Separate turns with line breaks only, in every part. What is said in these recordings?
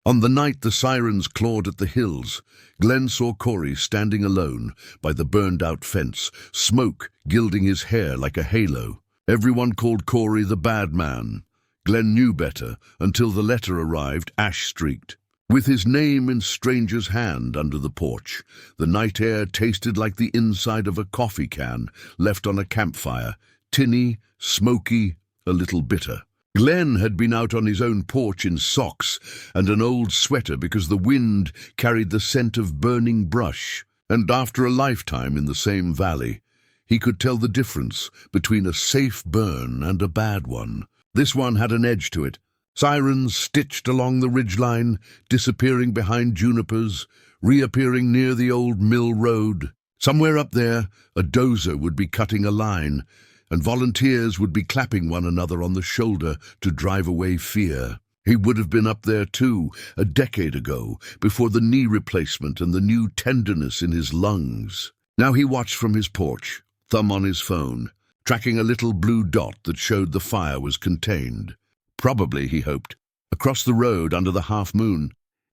On the night the sirens clawed at the hills, Glenn saw Corey standing alone by the burned-out fence, smoke gilding his hair like a halo. Everyone called Corey the bad man. Glenn knew better until the letter arrived, ash-streaked. With his name in stranger's hand under the porch, the night air tasted like the inside of a coffee can left on a campfire, tinny, smoky, a little bitter. Glenn had been out on his own porch in socks and an old sweater because the wind carried the scent of burning brush, and after a lifetime in the same valley, he could tell the difference between a safe burn and a bad one. This one had an edge to it. Sirens stitched along the ridgeline, disappearing behind junipers, reappearing near the old mill road. Somewhere up there, a dozer would be cutting a line, and volunteers would be clapping one another on the shoulder to drive away fear. He would have been up there too, a decade ago, before the knee replacement and the new tenderness in his lungs. Now he watched from his porch, thumb on his phone, tracking a little blue dot that showed the fire was contained. Probably, he hoped. Across the road under the half-moon,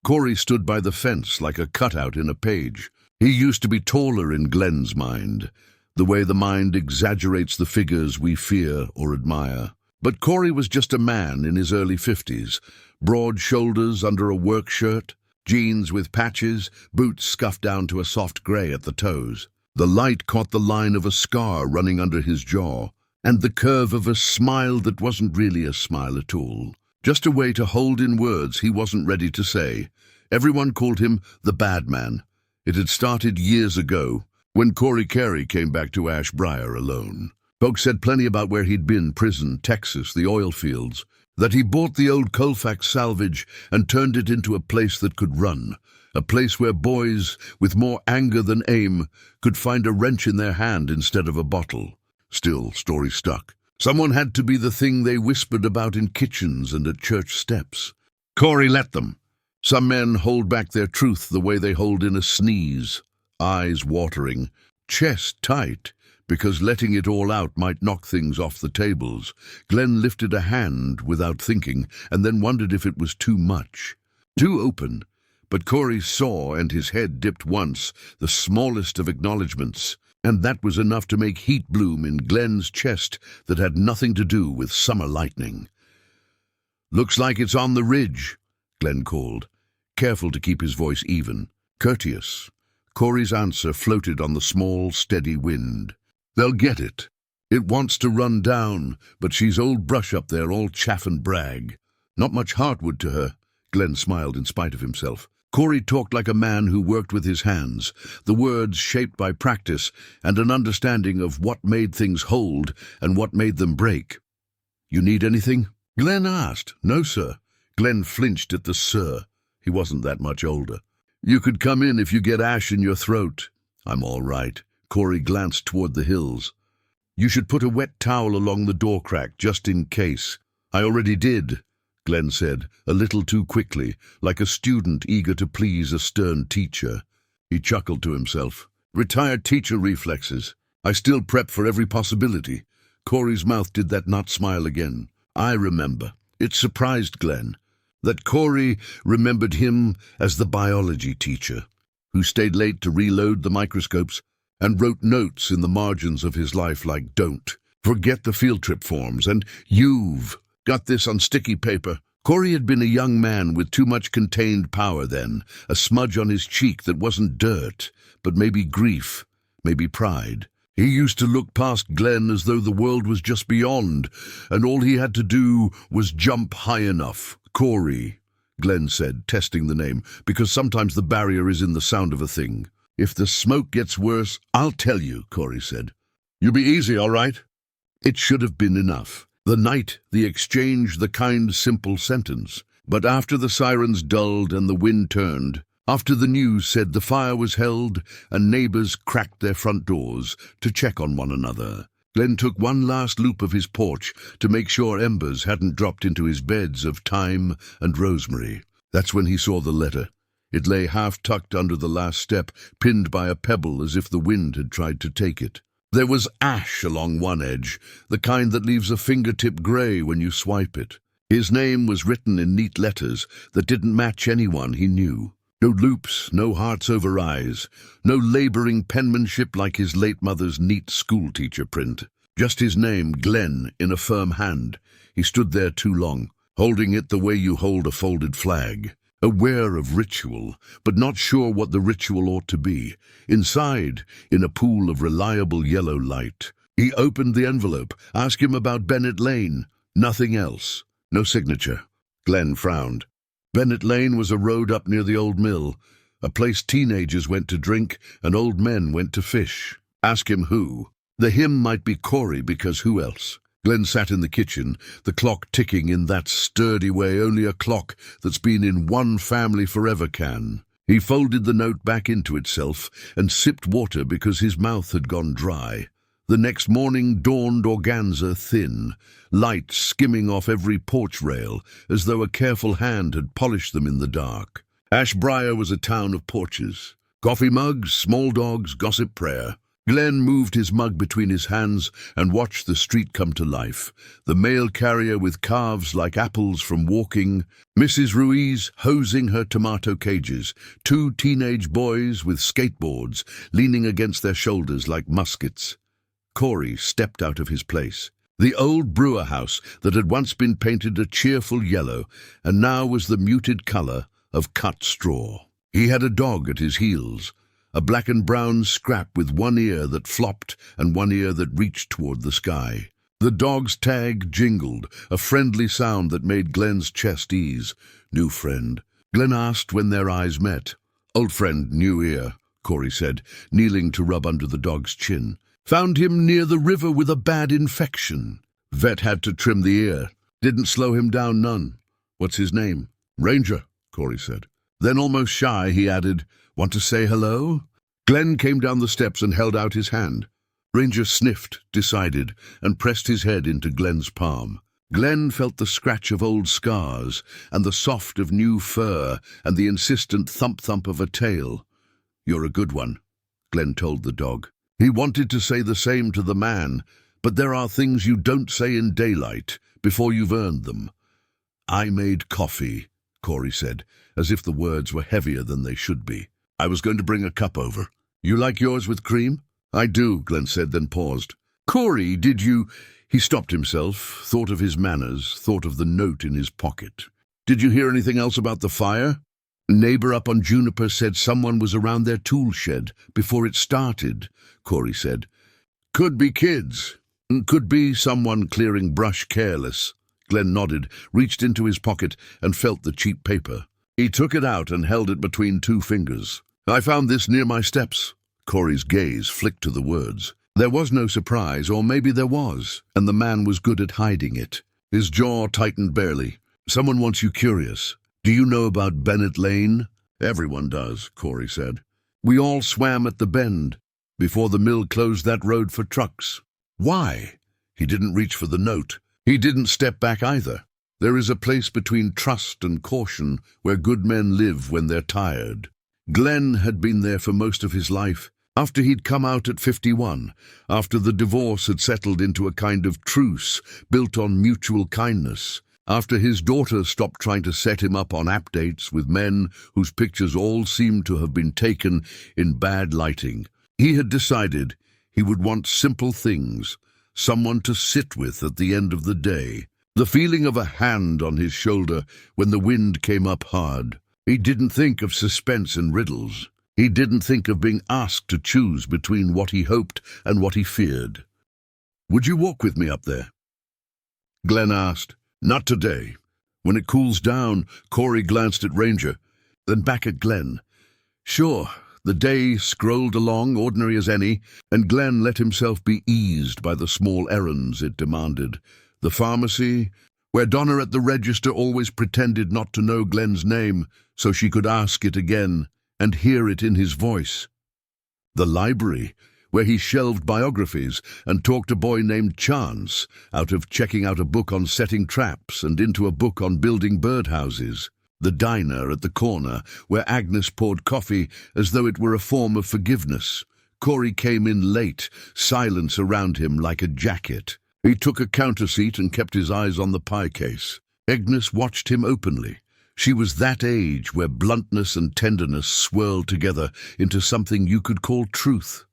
Corey stood by the fence like a cutout in a page. He used to be taller in Glenn's mind, the way the mind exaggerates the figures we fear or admire. But Corey was just a man in his early 50s, broad shoulders under a work shirt, jeans with patches, boots scuffed down to a soft grey at the toes. The light caught the line of a scar running under his jaw, and the curve of a smile that wasn't really a smile at all. Just a way to hold in words he wasn't ready to say. Everyone called him the bad man. It had started years ago, when Corey Carey came back to Ash Briar alone. Folks said plenty about where he'd been, prison, Texas, the oil fields, that he bought the old Colfax salvage and turned it into a place that could run, a place where boys, with more anger than aim, could find a wrench in their hand instead of a bottle. Still, story stuck. Someone had to be the thing they whispered about in kitchens and at church steps. Corey let them. Some men hold back their truth the way they hold in a sneeze, eyes watering, chest tight, because letting it all out might knock things off the tables. Glenn lifted a hand without thinking, and then wondered if it was too much. Too open. But Corey saw, and his head dipped once, the smallest of acknowledgments, and that was enough to make heat bloom in Glenn's chest that had nothing to do with summer lightning. "Looks like it's on the ridge," Glenn called, careful to keep his voice even, courteous. Corey's answer floated on the small, steady wind. "They'll get it. It wants to run down, but she's old brush up there, all chaff and brag. Not much heartwood to her." Glenn smiled in spite of himself. Corey talked like a man who worked with his hands, the words shaped by practice and an understanding of what made things hold and what made them break. "You need anything?" Glenn asked. "No, sir." Glenn flinched at the "sir." He wasn't that much older. "You could come in if you get ash in your throat." "I'm all right." Corey glanced toward the hills. "You should put a wet towel along the door crack, just in case." "I already did," Glenn said, a little too quickly, like a student eager to please a stern teacher. He chuckled to himself. "Retired teacher reflexes. I still prep for every possibility." Corey's mouth did that not smile again. "I remember." It surprised Glenn that Corey remembered him as the biology teacher, who stayed late to reload the microscopes and wrote notes in the margins of his life like "don't forget the field trip forms" and "you've got this on sticky paper." Corey had been a young man with too much contained power then, a smudge on his cheek that wasn't dirt, but maybe grief, maybe pride. He used to look past Glenn as though the world was just beyond, and all he had to do was jump high enough. "Corey," Glenn said, testing the name, because sometimes the barrier is in the sound of a thing. "If the smoke gets worse, I'll tell you," Corey said. "You be easy, all right?" It should have been enough. The night, the exchange, the kind, simple sentence. But after the sirens dulled and the wind turned, after the news said the fire was held and neighbors cracked their front doors to check on one another, Glenn took one last loop of his porch to make sure embers hadn't dropped into his beds of thyme and rosemary. That's when he saw the letter. It lay half-tucked under the last step, pinned by a pebble as if the wind had tried to take it. There was ash along one edge, the kind that leaves a fingertip grey when you swipe it. His name was written in neat letters that didn't match anyone he knew. No loops, no hearts over eyes, no labouring penmanship like his late mother's neat schoolteacher print. Just his name, Glenn, in a firm hand. He stood there too long, holding it the way you hold a folded flag, aware of ritual, but not sure what the ritual ought to be. Inside, in a pool of reliable yellow light, he opened the envelope, asked him about Bennett Lane. Nothing else. No signature. Glenn frowned. Bennett Lane was a road up near the old mill, a place teenagers went to drink and old men went to fish. Ask him who. The him might be Corey, because who else? Glenn sat in the kitchen, the clock ticking in that sturdy way only a clock that's been in one family forever can. He folded the note back into itself and sipped water because his mouth had gone dry. The next morning dawned organza thin, light skimming off every porch rail as though a careful hand had polished them in the dark. Ashbriar was a town of porches. Coffee mugs, small dogs, gossip prayer. Glenn moved his mug between his hands and watched the street come to life. The mail carrier with calves like apples from walking, Mrs. Ruiz hosing her tomato cages, two teenage boys with skateboards leaning against their shoulders like muskets. Corey stepped out of his place. The old brewer house that had once been painted a cheerful yellow and now was the muted colour of cut straw. He had a dog at his heels, a black and brown scrap with one ear that flopped and one ear that reached toward the sky. The dog's tag jingled, a friendly sound that made Glenn's chest ease. New friend. Glenn asked when their eyes met. Old friend, new ear, Corey said, kneeling to rub under the dog's chin. Found him near the river with a bad infection. Vet had to trim the ear. Didn't slow him down none. What's his name? Ranger, Corey said. Then almost shy, he added, Want to say hello? Glenn came down the steps and held out his hand. Ranger sniffed, decided, and pressed his head into Glenn's palm. Glenn felt the scratch of old scars, and the soft of new fur, and the insistent thump-thump of a tail. You're a good one, Glenn told the dog. He wanted to say the same to the man, but there are things you don't say in daylight before you've earned them. I made coffee, Corey said, as if the words were heavier than they should be. I was going to bring a cup over. You like yours with cream? I do, Glenn said, then paused. Corey, did you... He stopped himself, thought of his manners, thought of the note in his pocket. Did you hear anything else about the fire? A neighbor up on Juniper said someone was around their tool shed before it started, Corey said. Could be kids. Could be someone clearing brush careless. Glenn nodded, reached into his pocket and felt the cheap paper. He took it out and held it between two fingers. I found this near my steps. Corey's gaze flicked to the words. There was no surprise, or maybe there was, and the man was good at hiding it. His jaw tightened barely. Someone wants you curious. Do you know about Bennett Lane? Everyone does, Corey said. We all swam at the bend before the mill closed that road for trucks. Why? He didn't reach for the note. He didn't step back either. There is a place between trust and caution where good men live when they're tired. Glenn had been there for most of his life. After he'd come out at 51, after the divorce had settled into a kind of truce built on mutual kindness, after his daughter stopped trying to set him up on app dates with men whose pictures all seemed to have been taken in bad lighting, he had decided he would want simple things, someone to sit with at the end of the day, the feeling of a hand on his shoulder when the wind came up hard. He didn't think of suspense and riddles. He didn't think of being asked to choose between what he hoped and what he feared. Would you walk with me up there? Glenn asked. Not today. When it cools down, Corey glanced at Ranger, then back at Glenn. Sure. The day scrolled along, ordinary as any, and Glenn let himself be eased by the small errands it demanded. The pharmacy, where Donna at the register always pretended not to know Glenn's name so she could ask it again and hear it in his voice. The library, where he shelved biographies and talked a boy named Chance out of checking out a book on setting traps and into a book on building birdhouses. The diner at the corner, where Agnes poured coffee as though it were a form of forgiveness. Corey came in late, silence around him like a jacket. He took a counter seat and kept his eyes on the pie case. Agnes watched him openly. She was that age where bluntness and tenderness swirled together into something you could call truth.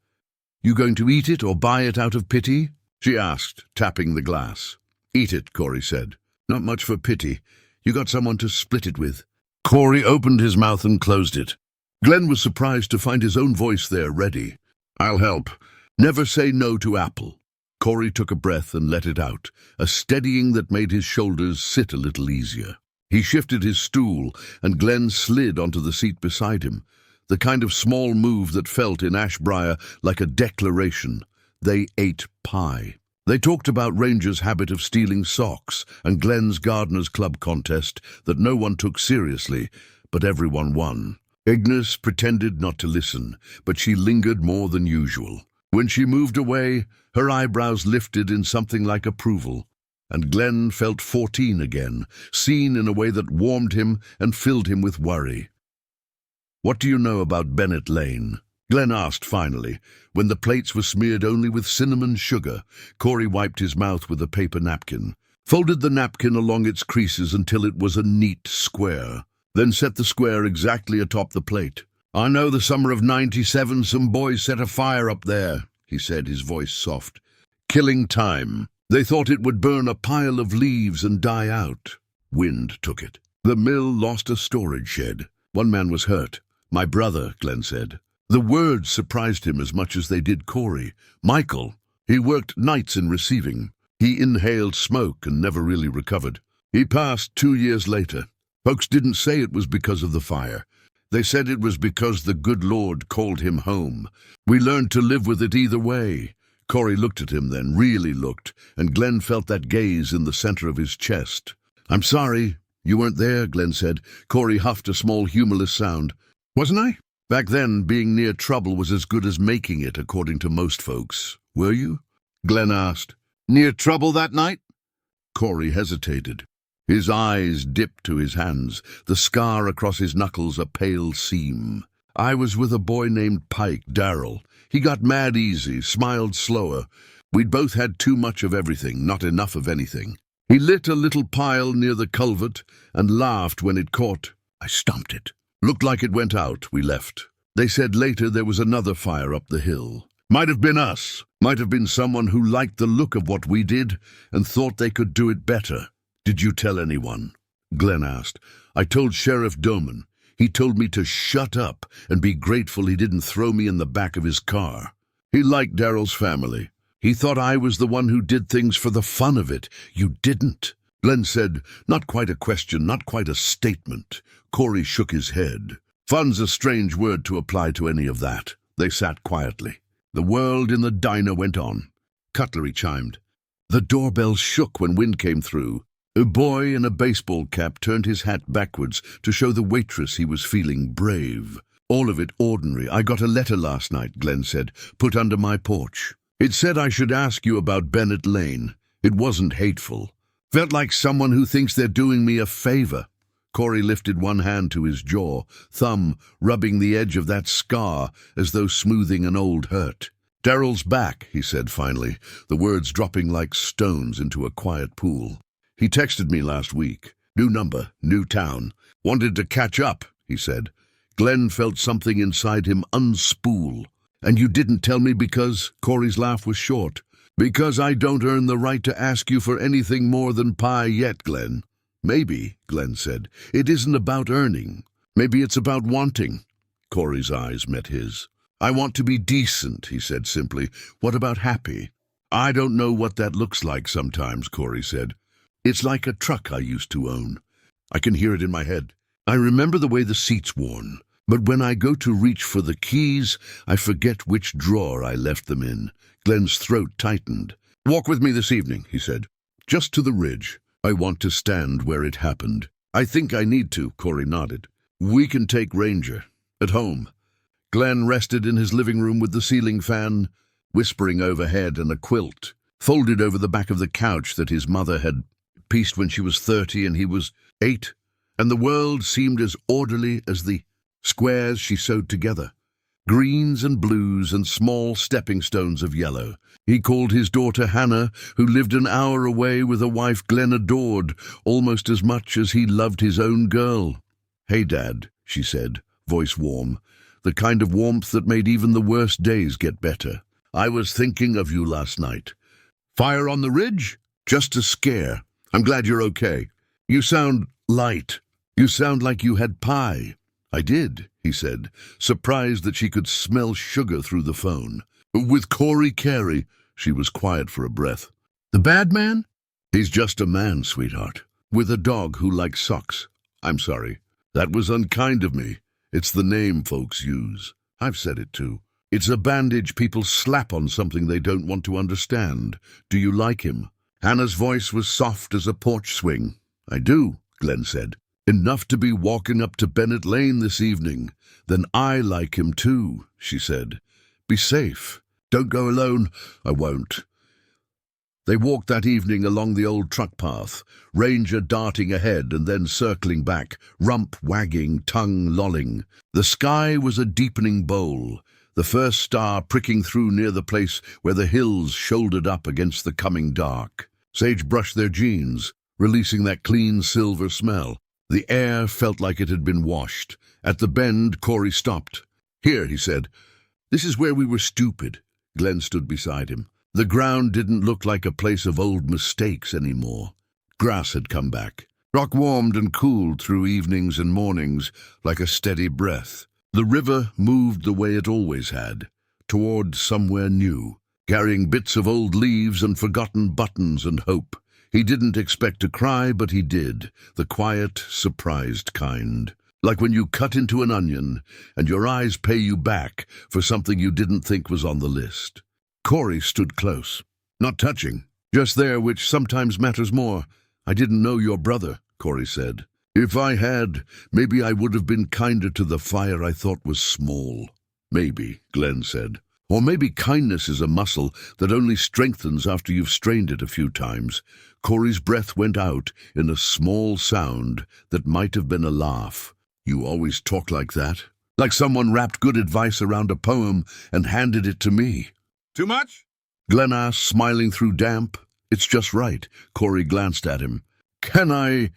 "You going to eat it or buy it out of pity?" she asked, tapping the glass. "Eat it," Corey said. "Not much for pity. You got someone to split it with." Corey opened his mouth and closed it. Glenn was surprised to find his own voice there, ready. "I'll help. Never say no to apple." Corey took a breath and let it out, a steadying that made his shoulders sit a little easier. He shifted his stool, and Glenn slid onto the seat beside him, the kind of small move that felt in Ashbriar like a declaration. They ate pie. They talked about Ranger's habit of stealing socks and Glenn's Gardeners Club contest that no one took seriously, but everyone won. Agnes pretended not to listen, but she lingered more than usual. When she moved away, her eyebrows lifted in something like approval, and Glenn felt 14 again, seen in a way that warmed him and filled him with worry. "What do you know about Bennett Lane?" Glenn asked finally. When the plates were smeared only with cinnamon sugar, Corey wiped his mouth with a paper napkin, folded the napkin along its creases until it was a neat square, then set the square exactly atop the plate. "I know the summer of '97 some boys set a fire up there," he said, his voice soft. "Killing time. They thought it would burn a pile of leaves and die out. Wind took it. The mill lost a storage shed. One man was hurt. My brother," Glenn said. The words surprised him as much as they did Corey. "Michael. He worked nights in receiving. He inhaled smoke and never really recovered. He passed 2 years later. Folks didn't say it was because of the fire. They said it was because the good Lord called him home. We learned to live with it either way." Corey looked at him then, really looked, and Glenn felt that gaze in the center of his chest. "I'm sorry. You weren't there," Glenn said. Corey huffed a small humorless sound. "Wasn't I? Back then, being near trouble was as good as making it, according to most folks. Were you?" Glenn asked. "Near trouble that night?" Corey hesitated. His eyes dipped to his hands, the scar across his knuckles a pale seam. "I was with a boy named Pike, Darrell. He got mad easy, smiled slower. We'd both had too much of everything, not enough of anything. He lit a little pile near the culvert and laughed when it caught. I stomped it. Looked like it went out. We left. They said later there was another fire up the hill. Might have been us. Might have been someone who liked the look of what we did and thought they could do it better." "Did you tell anyone?" Glenn asked. "I told Sheriff Doman. He told me to shut up and be grateful he didn't throw me in the back of his car. He liked Darrell's family. He thought I was the one who did things for the fun of it. You didn't." Glenn said, not quite a question, not quite a statement. Corey shook his head. "Fun's a strange word to apply to any of that." They sat quietly. The world in the diner went on. Cutlery chimed. The doorbell shook when wind came through. A boy in a baseball cap turned his hat backwards to show the waitress he was feeling brave. "All of it ordinary. I got a letter last night," Glenn said, "put under my porch. It said I should ask you about Bennett Lane. It wasn't hateful. Felt like someone who thinks they're doing me a favor." Corey lifted one hand to his jaw, thumb rubbing the edge of that scar as though smoothing an old hurt. "Darrell's back," he said finally, the words dropping like stones into a quiet pool. "He texted me last week. New number, new town. Wanted to catch up," he said. Glenn felt something inside him unspool. "And you didn't tell me because?" Corey's laugh was short. "Because I don't earn the right to ask you for anything more than pie yet, Glenn." "Maybe," Glenn said. "It isn't about earning. Maybe it's about wanting." Corey's eyes met his. "I want to be decent," he said simply. "What about happy?" "I don't know what that looks like sometimes," Corey said. "It's like a truck I used to own. I can hear it in my head. I remember the way the seat's worn. But when I go to reach for the keys, I forget which drawer I left them in." Glenn's throat tightened. "Walk with me this evening," he said. "Just to the ridge. I want to stand where it happened." "I think I need to," Corey nodded. "We can take Ranger. At home." Glenn rested in his living room with the ceiling fan whispering overhead and a quilt folded over the back of the couch that his mother had pieced when she was 30 and he was 8, and the world seemed as orderly as the squares she sewed together. greens and blues and small stepping stones of yellow. He called his daughter Hannah, who lived an hour away with a wife Glenn adored, almost as much as he loved his own girl. "Hey, Dad," she said, voice warm, the kind of warmth that made even the worst days get better. "I was thinking of you last night." "Fire on the ridge?" "Just a scare. I'm glad you're okay. You sound light. You sound like you had pie." "I did," he said, surprised that she could smell sugar through the phone. "With Corey Carey." She was quiet for a breath. "The bad man?" "He's just a man, sweetheart, with a dog who likes socks." "I'm sorry. That was unkind of me. It's the name folks use. I've said it too. It's a bandage people slap on something they don't want to understand. Do you like him?" Hannah's voice was soft as a porch swing. "I do," Glenn said. "Enough to be walking up to Bennett Lane this evening." "Then I like him too," she said. "Be safe. Don't go alone." "I won't." They walked that evening along the old truck path, Ranger darting ahead and then circling back, rump wagging, tongue lolling. The sky was a deepening bowl, the first star pricking through near the place where the hills shouldered up against the coming dark. Sage brushed their jeans, releasing that clean silver smell. The air felt like it had been washed. At the bend, Corey stopped. "Here," he said. "This is where we were stupid." Glenn stood beside him. The ground didn't look like a place of old mistakes anymore. Grass had come back. Rock warmed and cooled through evenings and mornings like a steady breath. The river moved the way it always had, toward somewhere new, carrying bits of old leaves and forgotten buttons and hope. He didn't expect to cry, but he did, the quiet, surprised kind. Like when you cut into an onion and your eyes pay you back for something you didn't think was on the list. Corey stood close, not touching, just there, which sometimes matters more. "I didn't know your brother," Corey said. "If I had, maybe I would have been kinder to the fire I thought was small." "Maybe," Glenn said. "Or maybe kindness is a muscle that only strengthens after you've strained it a few times." Corey's breath went out in a small sound that might have been a laugh. "You always talk like that. Like someone wrapped good advice around a poem and handed it to me." "Too much?" Glenn asked, smiling through damp. "It's just right." Corey glanced at him. "Can I—"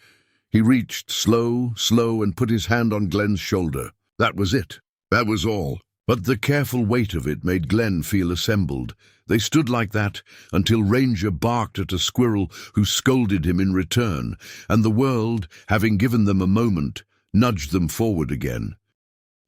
He reached, slow, and put his hand on Glenn's shoulder. That was it. That was all. But the careful weight of it made Glenn feel assembled. They stood like that until Ranger barked at a squirrel who scolded him in return, and the world, having given them a moment, nudged them forward again.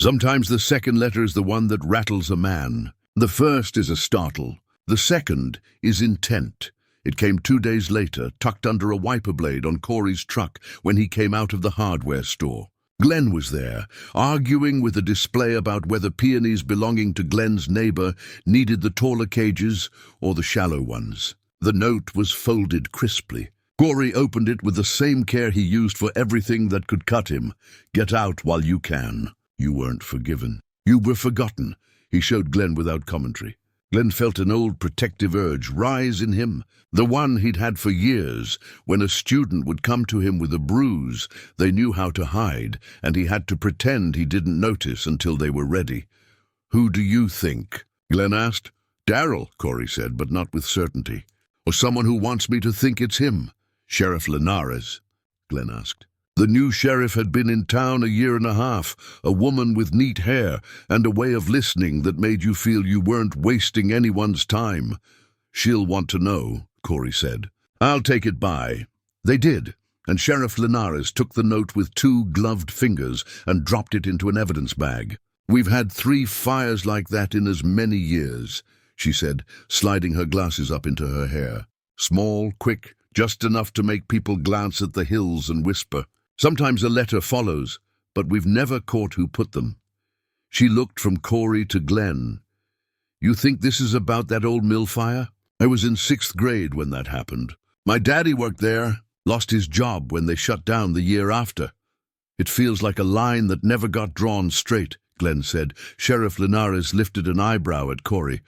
Sometimes the second letter is the one that rattles a man. The first is a startle. The second is intent. It came 2 days later, tucked under a wiper blade on Corey's truck when he came out of the hardware store. Glenn was there, arguing with a display about whether peonies belonging to Glenn's neighbor needed the taller cages or the shallow ones. The note was folded crisply. Corey opened it with the same care he used for everything that could cut him. "Get out while you can. You weren't forgiven. You were forgotten." He showed Glenn without commentary. Glenn felt an old protective urge rise in him, the one he'd had for years. When a student would come to him with a bruise, they knew how to hide, and he had to pretend he didn't notice until they were ready. "Who do you think?" Glenn asked. "Darryl," Corey said, but not with certainty. "Or someone who wants me to think it's him?" "Sheriff Linares," Glenn asked. The new sheriff had been in town a year and a half, a woman with neat hair and a way of listening that made you feel you weren't wasting anyone's time. "She'll want to know," Corey said. "I'll take it by." They did, and Sheriff Linares took the note with 2 gloved fingers and dropped it into an evidence bag. "We've had 3 fires like that in as many years," she said, sliding her glasses up into her hair. "Small, quick, just enough to make people glance at the hills and whisper. Sometimes a letter follows, but we've never caught who put them." She looked from Corey to Glenn. "You think this is about that old mill fire? I was in 6th grade when that happened. My daddy worked there, lost his job when they shut down the year after." "It feels like a line that never got drawn straight," Glenn said. Sheriff Linares lifted an eyebrow at Corey.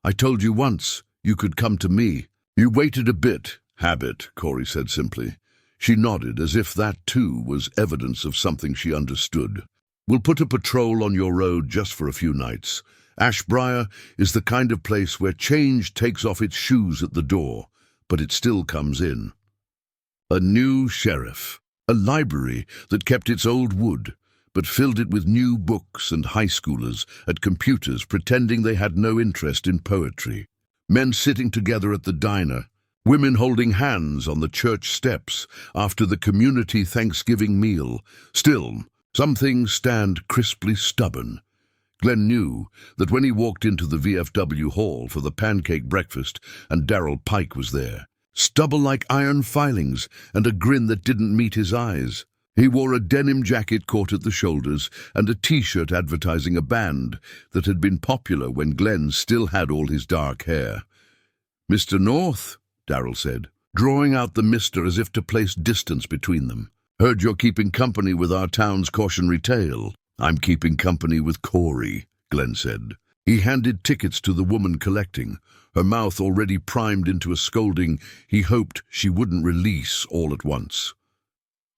"I told you once you could come to me. You waited a bit." "Habit," Corey said simply. She nodded, as if that, too, was evidence of something she understood. We'll put a patrol on your road just for a few nights. Ashbriar is the kind of place where change takes off its shoes at the door, but it still comes in. A new sheriff, a library that kept its old wood, but filled it with new books and high schoolers at computers pretending they had no interest in poetry. Men sitting together at the diner, women holding hands on the church steps after the community Thanksgiving meal. Still, some things stand crisply stubborn. Glenn knew that when he walked into the VFW hall for the pancake breakfast and Darryl Pike was there, stubble like iron filings and a grin that didn't meet his eyes. He wore a denim jacket caught at the shoulders and a t-shirt advertising a band that had been popular when Glenn still had all his dark hair. "Mr. North," Darryl said, drawing out the Mr. as if to place distance between them. "Heard you're keeping company with our town's cautionary tale." "I'm keeping company with Corey," Glenn said. He handed tickets to the woman collecting, her mouth already primed into a scolding he hoped she wouldn't release all at once.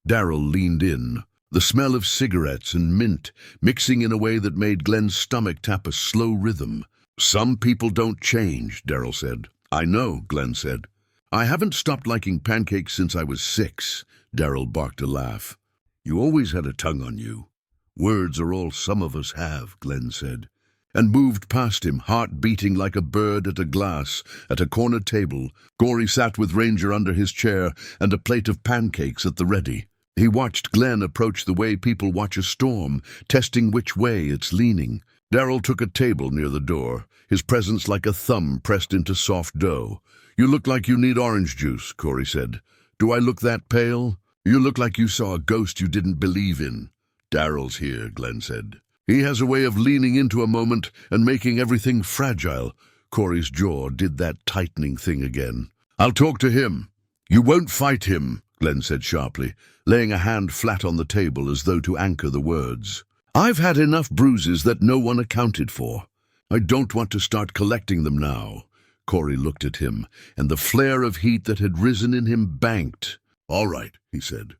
Darryl leaned in, the smell of cigarettes and mint mixing in a way that made Glenn's stomach tap a slow rhythm. "Some people don't change," Darryl said. "I know," Glenn said. "I haven't stopped liking pancakes since I was 6, Darryl barked a laugh. "You always had a tongue on you." "Words are all some of us have," Glenn said, and moved past him, heart beating like a bird at a glass. At a corner table, Corey sat with Ranger under his chair and a plate of pancakes at the ready. He watched Glenn approach the way people watch a storm, testing which way it's leaning. Darryl took a table near the door, his presence like a thumb pressed into soft dough. "You look like you need orange juice," Corey said. "Do I look that pale? You look like you saw a ghost you didn't believe in." "Darryl's here," Glenn said. "He has a way of leaning into a moment and making everything fragile." Corey's jaw did that tightening thing again. "I'll talk to him." "You won't fight him," Glenn said sharply, laying a hand flat on the table as though to anchor the words. "I've had enough bruises that no one accounted for. I don't want to start collecting them now." Corey looked at him, and the flare of heat that had risen in him banked. "All right," he said.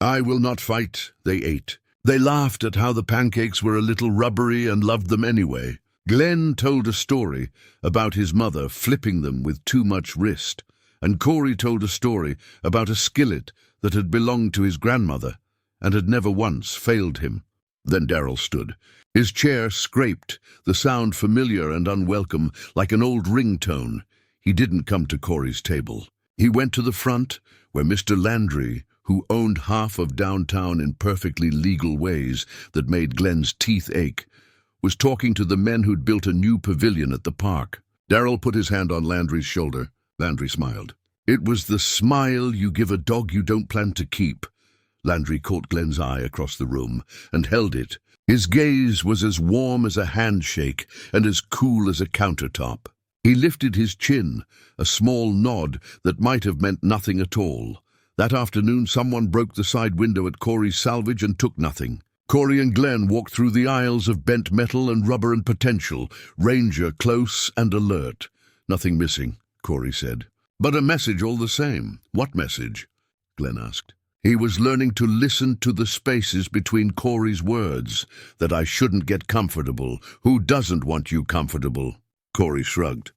"I will not fight." They ate. They laughed at how the pancakes were a little rubbery and loved them anyway. Glenn told a story about his mother flipping them with too much wrist, and Corey told a story about a skillet that had belonged to his grandmother and had never once failed him. Then Darryl stood. His chair scraped, the sound familiar and unwelcome, like an old ringtone. He didn't come to Corey's table. He went to the front, where Mr. Landry, who owned half of downtown in perfectly legal ways that made Glenn's teeth ache, was talking to the men who'd built a new pavilion at the park. Darryl put his hand on Landry's shoulder. Landry smiled. It was the smile you give a dog you don't plan to keep. Landry caught Glenn's eye across the room and held it. His gaze was as warm as a handshake and as cool as a countertop. He lifted his chin, a small nod that might have meant nothing at all. That afternoon, someone broke the side window at Corey's salvage and took nothing. Corey and Glenn walked through the aisles of bent metal and rubber and potential, Ranger close and alert. "Nothing missing," Corey said. "But a message all the same." "What message?" Glenn asked. He was learning to listen to the spaces between Corey's words, that I shouldn't get comfortable. Who doesn't want you comfortable? Corey shrugged.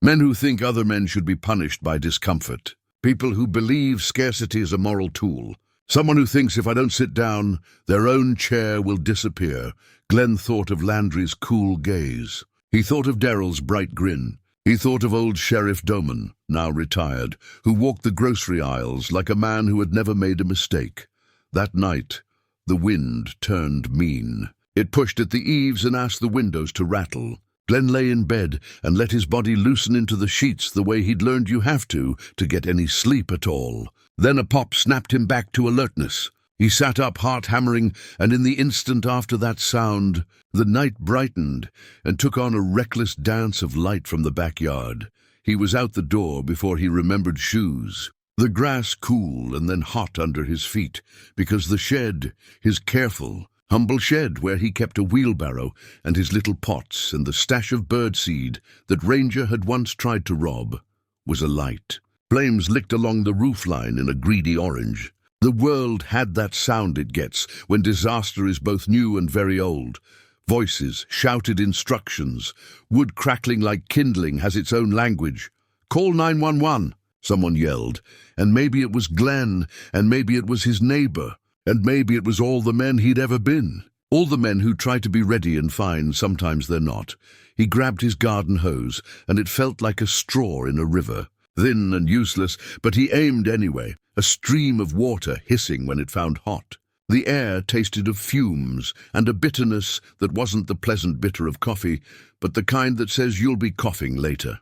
Men who think other men should be punished by discomfort. People who believe scarcity is a moral tool. Someone who thinks if I don't sit down, their own chair will disappear. Glenn thought of Landry's cool gaze. He thought of Darryl's bright grin. He thought of old Sheriff Doman, now retired, who walked the grocery aisles like a man who had never made a mistake. That night, the wind turned mean. It pushed at the eaves and asked the windows to rattle. Glenn lay in bed and let his body loosen into the sheets the way he'd learned you have to get any sleep at all. Then a pop snapped him back to alertness. He sat up, heart hammering, and in the instant after that sound, the night brightened and took on a reckless dance of light from the backyard. He was out the door before he remembered shoes. The grass cool and then hot under his feet, because the shed, his careful, humble shed where he kept a wheelbarrow and his little pots and the stash of birdseed that Ranger had once tried to rob, was alight. Flames licked along the roofline in a greedy orange. The world had that sound it gets when disaster is both new and very old. Voices, shouted instructions, wood crackling like kindling has its own language. "Call 911, someone yelled, and maybe it was Glenn, and maybe it was his neighbor, and maybe it was all the men he'd ever been. All the men who try to be ready and fine, sometimes they're not. He grabbed his garden hose, and it felt like a straw in a river. Thin and useless, but he aimed anyway, a stream of water hissing when it found hot. The air tasted of fumes and a bitterness that wasn't the pleasant bitter of coffee, but the kind that says you'll be coughing later.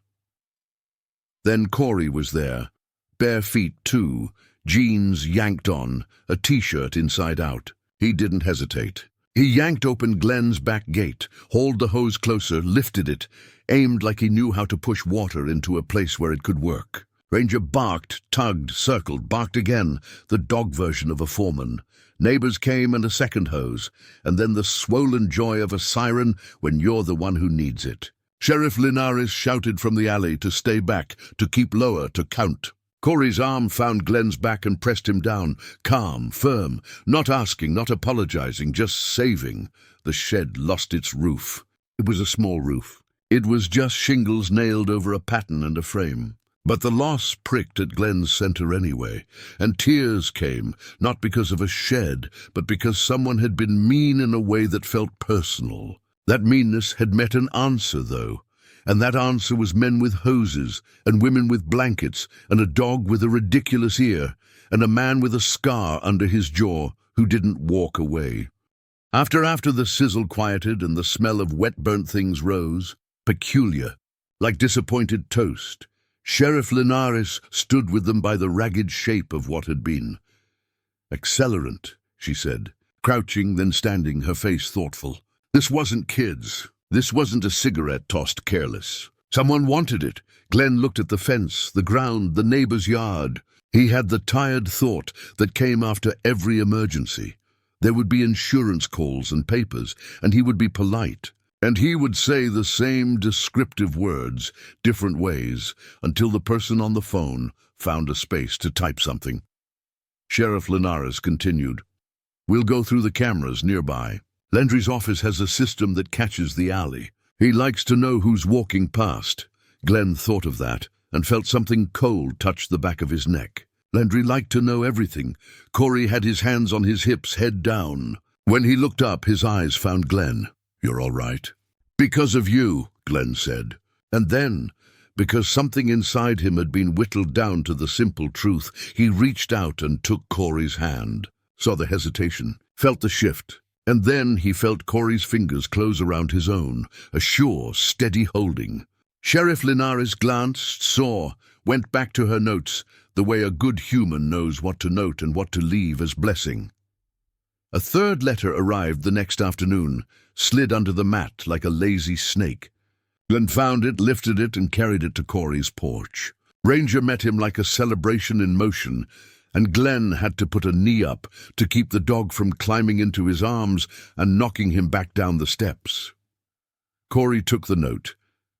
Then Corey was there, bare feet too, jeans yanked on, a t-shirt inside out. He didn't hesitate. He yanked open Glenn's back gate, hauled the hose closer, lifted it, aimed like he knew how to push water into a place where it could work. Ranger barked, tugged, circled, barked again, the dog version of a foreman. Neighbors came and a second hose, and then the swollen joy of a siren when you're the one who needs it. Sheriff Linares shouted from the alley to stay back, to keep lower, to count. Corey's arm found Glenn's back and pressed him down, calm, firm, not asking, not apologizing, just saving. The shed lost its roof. It was a small roof. It was just shingles nailed over a pattern and a frame. But the loss pricked at Glenn's center anyway, and tears came, not because of a shed, but because someone had been mean in a way that felt personal. That meanness had met an answer, though, and that answer was men with hoses, and women with blankets, and a dog with a ridiculous ear, and a man with a scar under his jaw who didn't walk away. After the sizzle quieted and the smell of wet burnt things rose, peculiar, like disappointed toast, Sheriff Linares stood with them by the ragged shape of what had been. "Accelerant," she said, crouching, then standing, her face thoughtful. This wasn't kids. This wasn't a cigarette tossed careless. Someone wanted it. Glenn looked at the fence, the ground, the neighbor's yard. He had the tired thought that came after every emergency. There would be insurance calls and papers, and he would be polite. And he would say the same descriptive words, different ways, until the person on the phone found a space to type something. Sheriff Linares continued, "We'll go through the cameras nearby. Landry's office has a system that catches the alley. He likes to know who's walking past." Glenn thought of that and felt something cold touch the back of his neck. Landry liked to know everything. Corey had his hands on his hips, head down. When he looked up, his eyes found Glenn. "You're all right." "Because of you," Glenn said. And then, because something inside him had been whittled down to the simple truth, he reached out and took Corey's hand, saw the hesitation, felt the shift. And then he felt Corey's fingers close around his own, a sure, steady holding. Sheriff Linares glanced, saw, went back to her notes, the way a good human knows what to note and what to leave as blessing. A third letter arrived the next afternoon, slid under the mat like a lazy snake. Glenn found it, lifted it, and carried it to Corey's porch. Ranger met him like a celebration in motion, and Glenn had to put a knee up to keep the dog from climbing into his arms and knocking him back down the steps. Corey took the note,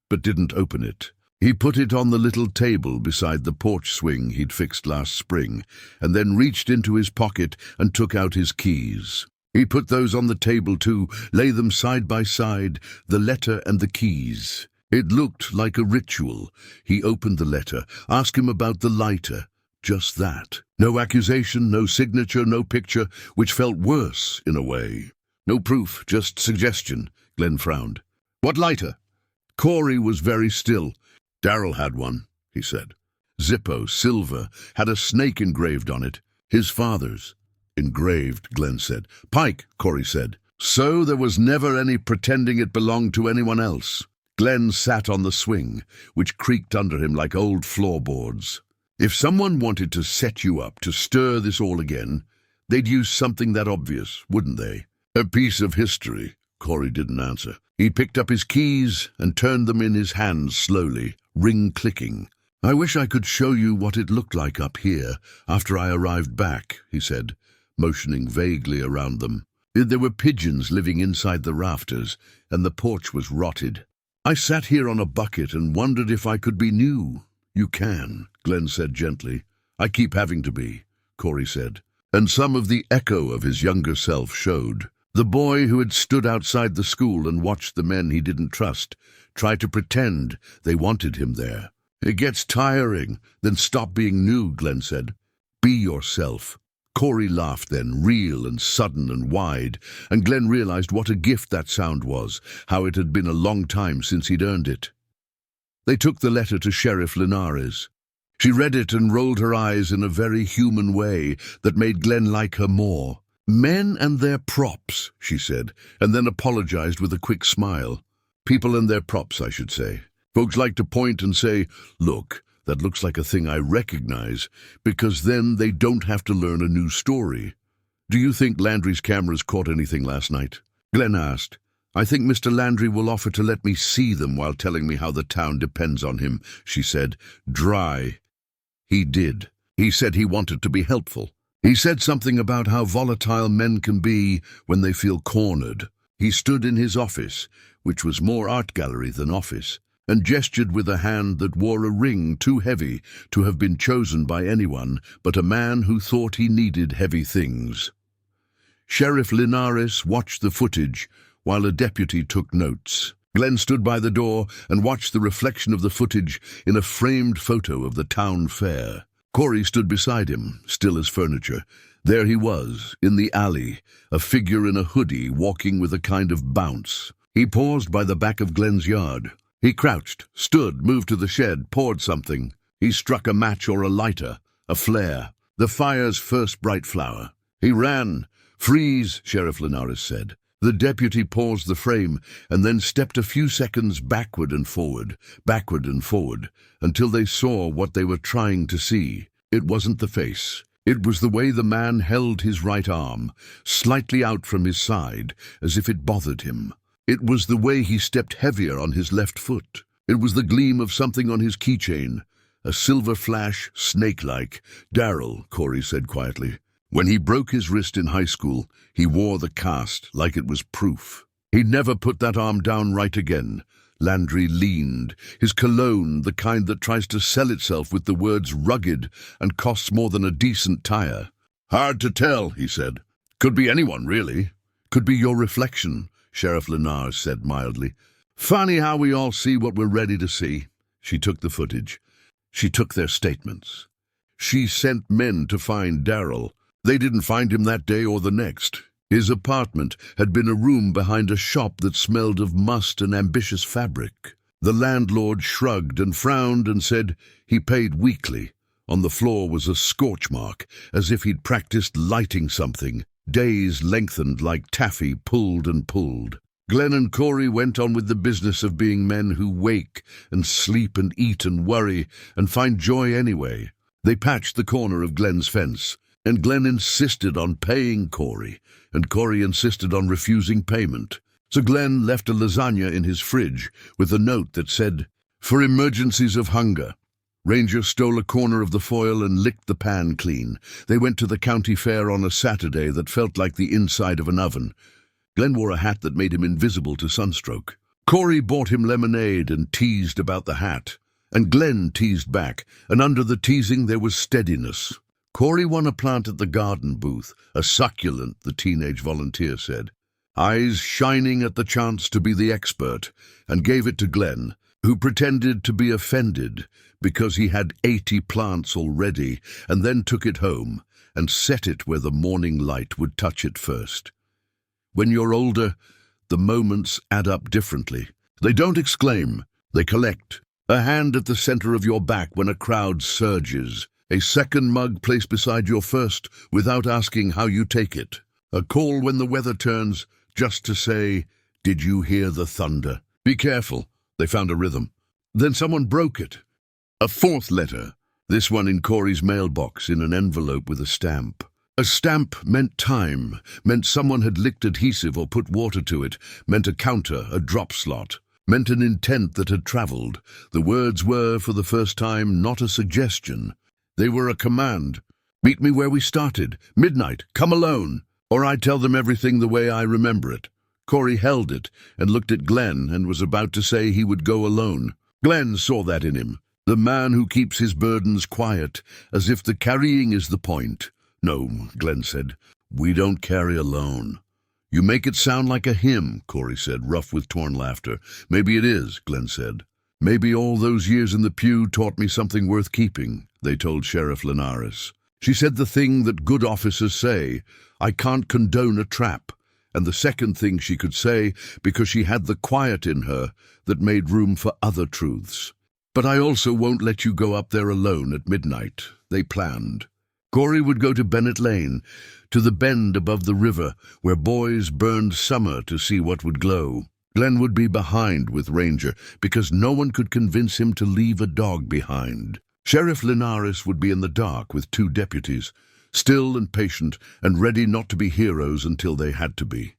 but didn't open it. He put it on the little table beside the porch swing he'd fixed last spring, and then reached into his pocket and took out his keys. He put those on the table too, lay them side by side, the letter and the keys. It looked like a ritual. He opened the letter, asked him about the lighter. Just that. No accusation, no signature, no picture, which felt worse in a way. No proof, just suggestion. Glenn frowned. "What lighter?" Corey was very still. "Darryl had one," he said. "Zippo, silver, had a snake engraved on it. His father's." "Engraved," Glenn said. "Pike," Corey said. "So there was never any pretending it belonged to anyone else." Glenn sat on the swing, which creaked under him like old floorboards. If someone wanted to set you up, to stir this all again, they'd use something that obvious, wouldn't they? "A piece of history." Corey didn't answer. He picked up his keys and turned them in his hands slowly, ring clicking. "I wish I could show you what it looked like up here after I arrived back," he said, motioning vaguely around them. There were pigeons living inside the rafters, and the porch was rotted. "I sat here on a bucket and wondered if I could be new." "You can," Glenn said gently. "I keep having to be," Corey said. and some of the echo of his younger self showed. The boy who had stood outside the school and watched the men he didn't trust try to pretend they wanted him there. "It gets tiring, then stop being new," Glenn said. "Be yourself." Corey laughed then, real and sudden and wide, and Glenn realized what a gift that sound was, how it had been a long time since he'd earned it. They took the letter to Sheriff Linares. She read it and rolled her eyes in a very human way that made Glenn like her more. "Men and their props," she said, and then apologized with a quick smile. "People and their props, I should say. Folks like to point and say, 'Look, that looks like a thing I recognize,' because then they don't have to learn a new story." "Do you think Landry's cameras caught anything last night?" Glenn asked. "I think Mr. Landry will offer to let me see them while telling me how the town depends on him," she said, dry. He did. He said he wanted to be helpful. He said something about how volatile men can be when they feel cornered. He stood in his office, which was more art gallery than office, and gestured with a hand that wore a ring too heavy to have been chosen by anyone but a man who thought he needed heavy things. Sheriff Linares watched the footage while a deputy took notes. Glenn stood by the door and watched the reflection of the footage in a framed photo of the town fair. Corey stood beside him, still as furniture. There he was, in the alley, a figure in a hoodie walking with a kind of bounce. He paused by the back of Glenn's yard. He crouched, stood, moved to the shed, poured something. He struck a match or a lighter, a flare, the fire's first bright flower. He ran. "Freeze," Sheriff Linares said. The deputy paused the frame and then stepped a few seconds backward and forward, until they saw what they were trying to see. It wasn't the face. It was the way the man held his right arm, slightly out from his side, as if it bothered him. It was the way he stepped heavier on his left foot. It was the gleam of something on his keychain, a silver flash, snake-like. "Daryl," Corey said quietly. "When he broke his wrist in high school, he wore the cast like it was proof. He'd never put that arm down right again." Landry leaned, his cologne, the kind that tries to sell itself with the words rugged and costs more than a decent tire. "Hard to tell," he said. "Could be anyone, really." "Could be your reflection," Sheriff Linares said mildly. "Funny how we all see what we're ready to see." She took the footage. She took their statements. She sent men to find Daryl. They didn't find him that day or the next. His apartment had been a room behind a shop that smelled of must and ambitious fabric. The landlord shrugged and frowned and said he paid weekly. On the floor was a scorch mark, as if he'd practiced lighting something. Days lengthened like taffy pulled and pulled. Glenn and Corey went on with the business of being men who wake and sleep and eat and worry and find joy anyway. They patched the corner of Glenn's fence, and Glenn insisted on paying Corey, and Corey insisted on refusing payment. So Glenn left a lasagna in his fridge with a note that said, "For emergencies of hunger." Ranger stole a corner of the foil and licked the pan clean. They went to the county fair on a Saturday that felt like the inside of an oven. Glenn wore a hat that made him invisible to sunstroke. Corey bought him lemonade and teased about the hat, and Glenn teased back, and under the teasing there was steadiness. Corey won a plant at the garden booth, a succulent, the teenage volunteer said, eyes shining at the chance to be the expert, and gave it to Glenn, who pretended to be offended because he had 80 plants already, and then took it home and set it where the morning light would touch it first. When you're older, the moments add up differently. They don't exclaim, they collect. A hand at the center of your back when a crowd surges. A second mug placed beside your first without asking how you take it. A call when the weather turns just to say, "Did you hear the thunder? Be careful." They found a rhythm. Then someone broke it. A fourth letter, this one in Corey's mailbox in an envelope with a stamp. A stamp meant time, meant someone had licked adhesive or put water to it, meant a counter, a drop slot, meant an intent that had traveled. The words were, for the first time, not a suggestion. They were a command. "Meet me where we started. Midnight. Come alone." Or I'd tell them everything the way I remember it. Corey held it and looked at Glenn and was about to say he would go alone. Glenn saw that in him. The man who keeps his burdens quiet, as if the carrying is the point, No, Glenn said. We don't carry alone. You make it sound like a hymn, Corey said, rough with torn laughter. Maybe it is, Glenn said. Maybe all those years in the pew taught me something worth keeping, they told Sheriff Linares. She said the thing that good officers say, I can't condone a trap, and the second thing she could say because she had the quiet in her that made room for other truths. But I also won't let you go up there alone at midnight, they planned. Corey would go to Bennett Lane, to the bend above the river where boys burned summer to see what would glow. Glenn would be behind with Ranger because no one could convince him to leave a dog behind. Sheriff Linares would be in the dark with 2 deputies, still and patient and ready not to be heroes until they had to be.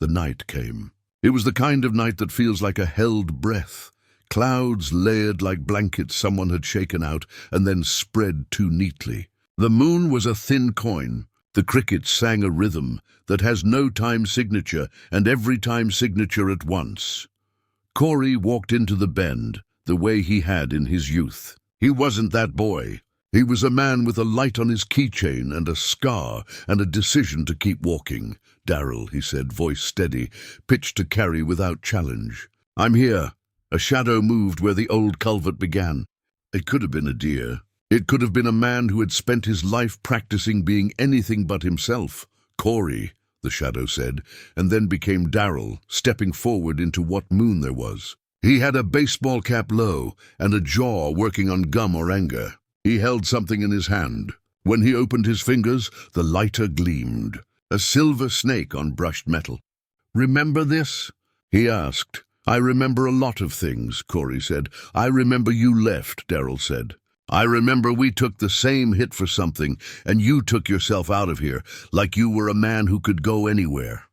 The night came. It was the kind of night that feels like a held breath. Clouds layered like blankets someone had shaken out and then spread too neatly. The moon was a thin coin. The crickets sang a rhythm that has no time signature and every time signature at once. Corey walked into the bend the way he had in his youth. He wasn't that boy. He was a man with a light on his keychain and a scar and a decision to keep walking. Darryl, he said, voice steady, pitched to carry without challenge. I'm here. A shadow moved where the old culvert began. It could have been a deer. It could have been a man who had spent his life practicing being anything but himself. Corey, the shadow said, and then became Darryl, stepping forward into what moon there was. He had a baseball cap low and a jaw working on gum or anger. He held something in his hand. When he opened his fingers, the lighter gleamed. A silver snake on brushed metal. Remember this? He asked. I remember a lot of things, Corey said. I remember you left, Darryl said. I remember we took the same hit for something, and you took yourself out of here, like you were a man who could go anywhere.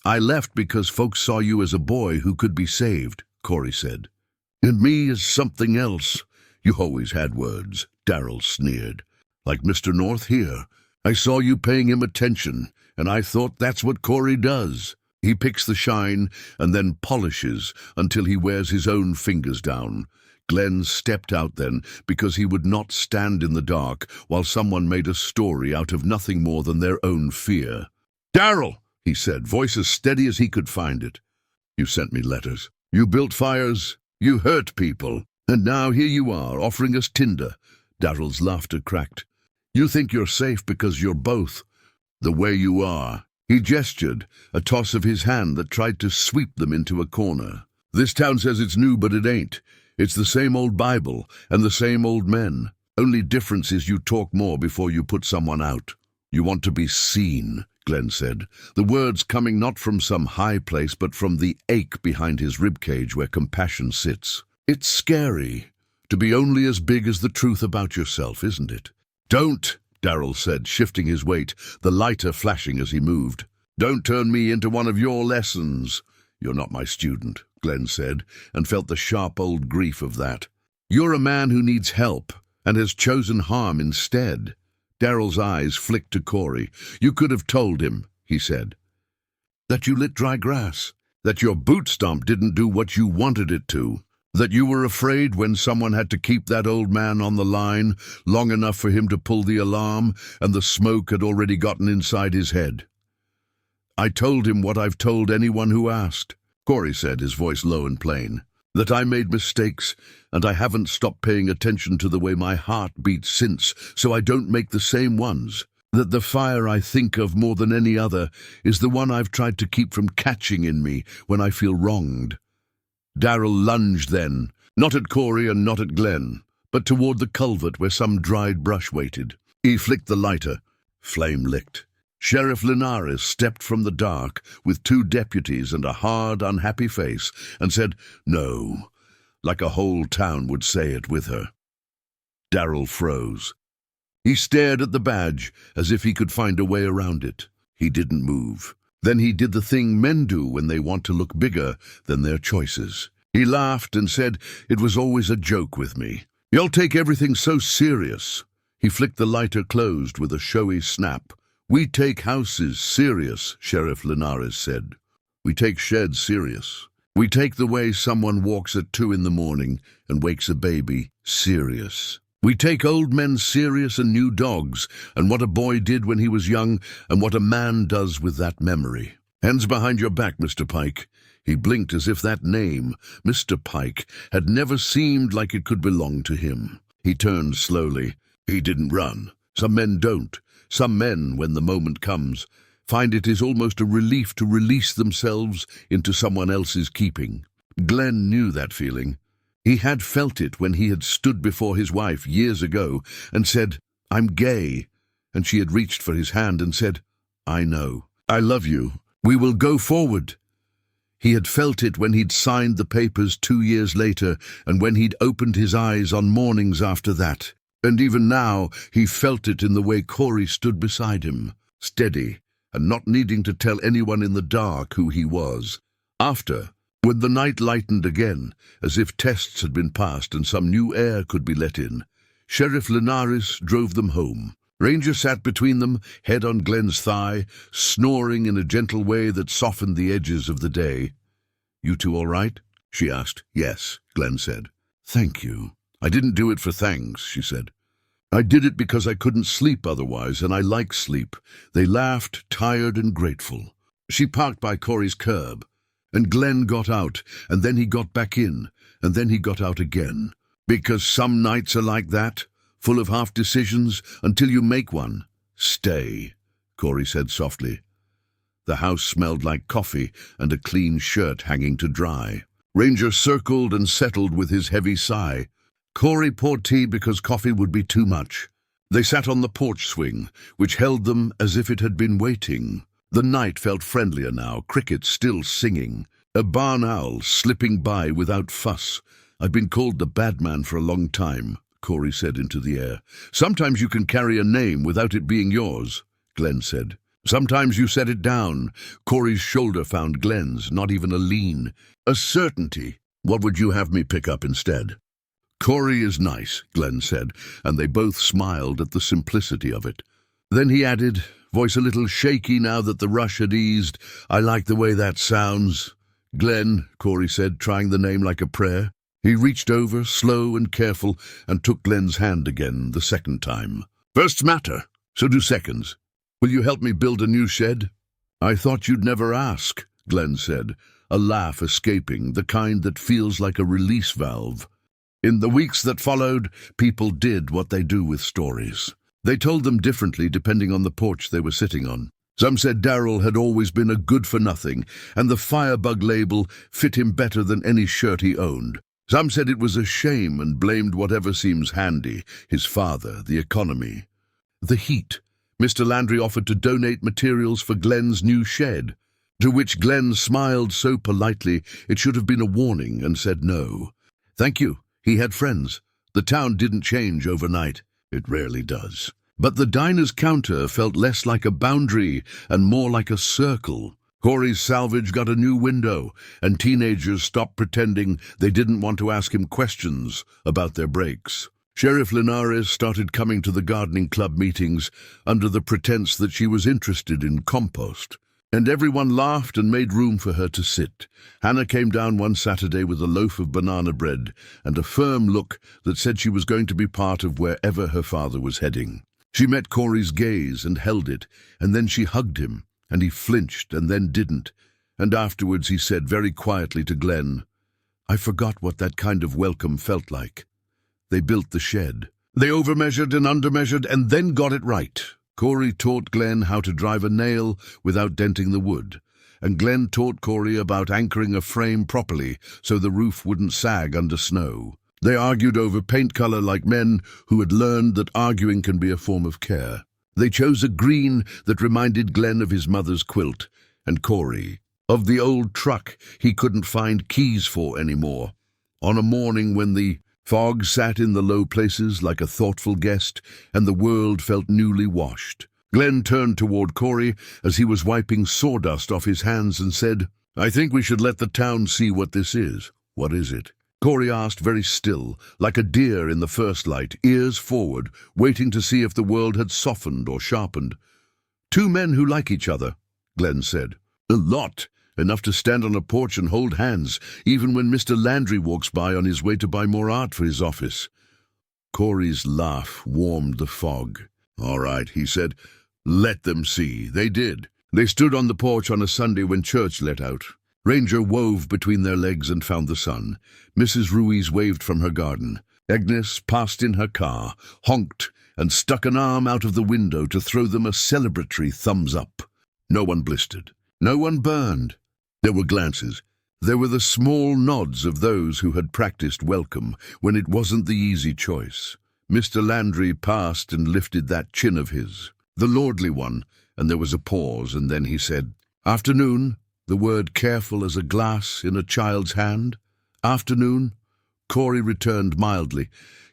I left because folks saw you as a boy who could be saved, Corey said. And me as something else. You always had words, Darryl sneered. Like Mr. North here. I saw you paying him attention, and I thought that's what Corey does. He picks the shine and then polishes until he wears his own fingers down. Glenn stepped out then because he would not stand in the dark while someone made a story out of nothing more than their own fear. Darryl, he said, voice as steady as he could find it. You sent me letters. You built fires. You hurt people. And now here you are offering us tinder. Darryl's laughter cracked. You think you're safe because you're both the way you are. He gestured, a toss of his hand that tried to sweep them into a corner. This town says it's new, but it ain't. It's the same old Bible and the same old men. Only difference is you talk more before you put someone out. You want to be seen, Glenn said, the words coming not from some high place but from the ache behind his ribcage where compassion sits. It's scary to be only as big as the truth about yourself, isn't it? Don't, Darryl said, shifting his weight, the lighter flashing as he moved. Don't turn me into one of your lessons. You're not my student, Glenn said, and felt the sharp old grief of that. You're a man who needs help and has chosen harm instead. Darryl's eyes flicked to Corey. You could have told him, he said, that you lit dry grass, that your boot stomp didn't do what you wanted it to, that you were afraid when someone had to keep that old man on the line long enough for him to pull the alarm and the smoke had already gotten inside his head. I told him what I've told anyone who asked, Corey said, his voice low and plain, that I made mistakes and I haven't stopped paying attention to the way my heart beats since, so I don't make the same ones, that the fire I think of more than any other is the one I've tried to keep from catching in me when I feel wronged. Darryl lunged then, not at Corey and not at Glenn, but toward the culvert where some dried brush waited. He flicked the lighter. Flame licked. Sheriff Linares stepped from the dark with 2 deputies and a hard, unhappy face and said, no, like a whole town would say it with her. Darryl froze. He stared at the badge as if he could find a way around it. He didn't move. Then he did the thing men do when they want to look bigger than their choices. He laughed and said, it was always a joke with me. You'll take everything so serious. He flicked the lighter closed with a showy snap. We take houses serious, Sheriff Linares said. We take sheds serious. We take the way someone walks at 2 in the morning and wakes a baby serious. We take old men serious and new dogs, and what a boy did when he was young, and what a man does with that memory. Hands behind your back, Mr. Pike. He blinked as if that name, Mr. Pike, had never seemed like it could belong to him. He turned slowly. He didn't run. Some men don't. Some men, when the moment comes, find it is almost a relief to release themselves into someone else's keeping. Glenn knew that feeling. He had felt it when he had stood before his wife years ago and said, "I'm gay," and she had reached for his hand and said, "I know. I love you. We will go forward." He had felt it when he'd signed the papers 2 years later and when he'd opened his eyes on mornings after that. And even now, he felt it in the way Corey stood beside him, steady, and not needing to tell anyone in the dark who he was. After, when the night lightened again, as if tests had been passed and some new air could be let in, Sheriff Linares drove them home. Ranger sat between them, head on Glenn's thigh, snoring in a gentle way that softened the edges of the day. "You two all right?" she asked. "Yes," Glenn said. "Thank you." "I didn't do it for thanks," she said. "I did it because I couldn't sleep otherwise, and I like sleep." They laughed, tired and grateful. She parked by Corey's curb, and Glenn got out, and then he got back in, and then he got out again. Because some nights are like that, full of half-decisions, until you make one. "Stay," Corey said softly. The house smelled like coffee and a clean shirt hanging to dry. Ranger circled and settled with his heavy sigh. Corey poured tea because coffee would be too much. They sat on the porch swing, which held them as if it had been waiting. The night felt friendlier now, crickets still singing. A barn owl slipping by without fuss. "I've been called the bad man for a long time," Corey said into the air. "Sometimes you can carry a name without it being yours," Glenn said. "Sometimes you set it down." Corey's shoulder found Glenn's, not even a lean. "A certainty. What would you have me pick up instead?" "Corey is nice," Glenn said, and they both smiled at the simplicity of it. Then he added, voice a little shaky now that the rush had eased, "I like the way that sounds." "Glenn," Corey said, trying the name like a prayer. He reached over, slow and careful, and took Glenn's hand again, the second time. "Firsts matter, so do seconds. Will you help me build a new shed?" "I thought you'd never ask," Glenn said, a laugh escaping, the kind that feels like a release valve. In the weeks that followed, people did what they do with stories. They told them differently depending on the porch they were sitting on. Some said Darryl had always been a good-for-nothing, and the Firebug label fit him better than any shirt he owned. Some said it was a shame and blamed whatever seems handy, his father, the economy. The heat. Mr. Landry offered to donate materials for Glenn's new shed, to which Glenn smiled so politely it should have been a warning and said no. Thank you. He had friends. The town didn't change overnight. It rarely does. But the diner's counter felt less like a boundary and more like a circle. Corey's salvage got a new window, and teenagers stopped pretending they didn't want to ask him questions about their breaks. Sheriff Linares started coming to the gardening club meetings under the pretense that she was interested in compost. And everyone laughed and made room for her to sit. Hannah came down one Saturday with a loaf of banana bread and a firm look that said she was going to be part of wherever her father was heading. She met Corey's gaze and held it, and then she hugged him, and he flinched and then didn't. And afterwards he said very quietly to Glenn, "I forgot what that kind of welcome felt like." They built the shed. They overmeasured and undermeasured and then got it right. Corey taught Glenn how to drive a nail without denting the wood, and Glenn taught Corey about anchoring a frame properly so the roof wouldn't sag under snow. They argued over paint color like men who had learned that arguing can be a form of care. They chose a green that reminded Glenn of his mother's quilt, and Corey of the old truck he couldn't find keys for anymore. On a morning when the fog sat in the low places like a thoughtful guest, and the world felt newly washed, Glenn turned toward Corey as he was wiping sawdust off his hands and said, "I think we should let the town see what this is." "What is it?" Corey asked, very still, like a deer in the first light, ears forward, waiting to see if the world had softened or sharpened. "Two men who like each other," Glenn said. "A lot. Enough to stand on a porch and hold hands, even when Mr. Landry walks by on his way to buy more art for his office." Corey's laugh warmed the fog. "All right," he said. "Let them see." They did. They stood on the porch on a Sunday when church let out. Ranger wove between their legs and found the sun. Mrs. Ruiz waved from her garden. Agnes passed in her car, honked, and stuck an arm out of the window to throw them a celebratory thumbs up. No one blistered. No one burned. There were glances. There were the small nods of those who had practiced welcome when it wasn't the easy choice. Mr. Landry passed and lifted that chin of his, the lordly one, and there was a pause, and then he said, "Afternoon," the word careful as a glass in a child's hand. "Afternoon." Corey returned mildly.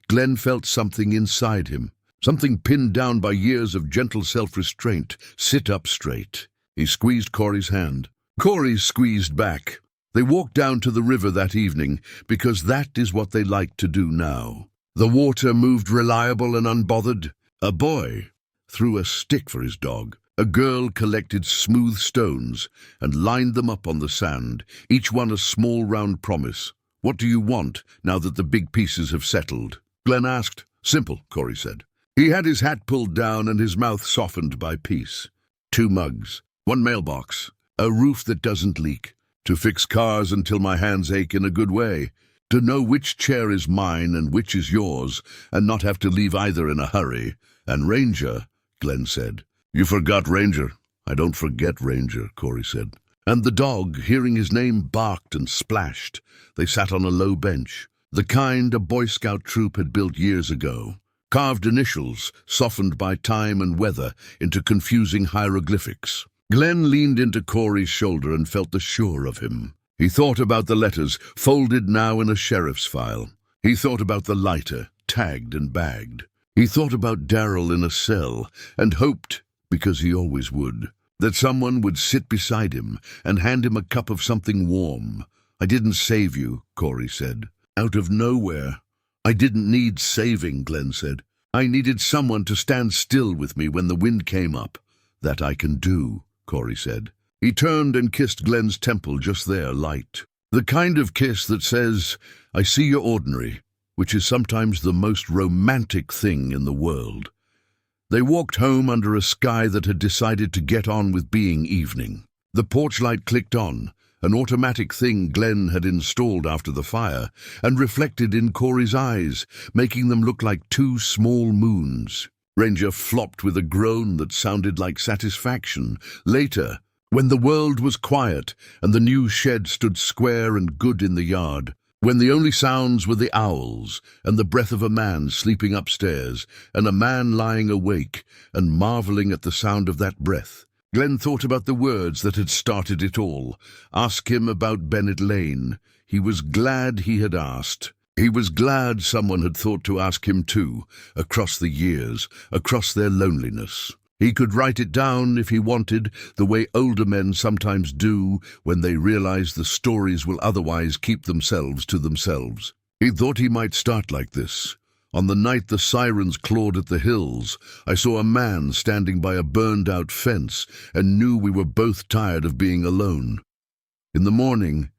Glenn felt something inside him, something pinned down by years of gentle self-restraint. "Sit up straight." He squeezed Corey's hand. Corey squeezed back. They walked down to the river that evening because that is what they liked to do now. The water moved reliable and unbothered. A boy threw a stick for his dog. A girl collected smooth stones and lined them up on the sand, each one a small round promise. "What do you want now that the big pieces have settled?" Glenn asked. "Simple," Corey said. He had his hat pulled down and his mouth softened by peace. 2 mugs, 1 mailbox, a roof that doesn't leak, to fix cars until my hands ache in a good way, to know which chair is mine and which is yours, and not have to leave either in a hurry. And Ranger, Glenn said. "You forgot Ranger." "I don't forget Ranger," Corey said. And the dog, hearing his name, barked and splashed. They sat on a low bench, the kind a Boy Scout troop had built years ago. Carved initials, softened by time and weather into confusing hieroglyphics. Glenn leaned into Corey's shoulder and felt the sure of him. He thought about the letters, folded now in a sheriff's file. He thought about the lighter, tagged and bagged. He thought about Darryl in a cell, and hoped, because he always would, that someone would sit beside him and hand him a cup of something warm. "I didn't save you," Corey said. "Out of nowhere." "I didn't need saving," Glenn said. "I needed someone to stand still with me when the wind came up." "That I can do," Corey said. He turned and kissed Glenn's temple just there, light. The kind of kiss that says, "I see you're ordinary," which is sometimes the most romantic thing in the world. They walked home under a sky that had decided to get on with being evening. The porch light clicked on, an automatic thing Glenn had installed after the fire, and reflected in Corey's eyes, making them look like 2 small moons. Ranger flopped with a groan that sounded like satisfaction. Later, when the world was quiet and the new shed stood square and good in the yard, when the only sounds were the owls and the breath of a man sleeping upstairs and a man lying awake and marveling at the sound of that breath, Glenn thought about the words that had started it all. Ask him about Bennett Lane. He was glad he had asked. He was glad someone had thought to ask him too, across the years, across their loneliness. He could write it down if he wanted, the way older men sometimes do when they realize the stories will otherwise keep themselves to themselves. He thought he might start like this. On the night the sirens clawed at the hills, I saw a man standing by a burned-out fence and knew we were both tired of being alone. In the morning,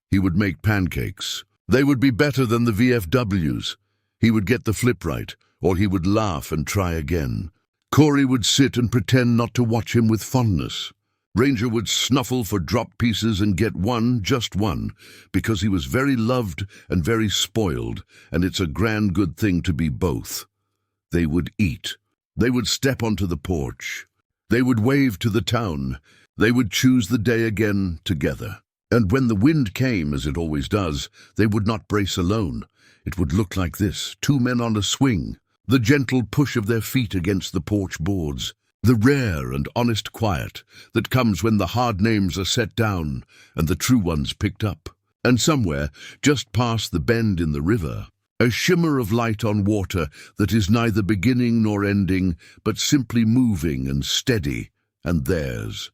he would make pancakes. They would be better than the VFWs. He would get the flip right, or he would laugh and try again. Corey would sit and pretend not to watch him with fondness. Ranger would snuffle for drop pieces and get one, just one, because he was very loved and very spoiled, and it's a grand good thing to be both. They would eat. They would step onto the porch. They would wave to the town. They would choose the day again together. And when the wind came, as it always does, they would not brace alone. It would look like this, 2 men on a swing, the gentle push of their feet against the porch boards, the rare and honest quiet that comes when the hard names are set down and the true ones picked up. And somewhere, just past the bend in the river, a shimmer of light on water that is neither beginning nor ending, but simply moving and steady, and theirs.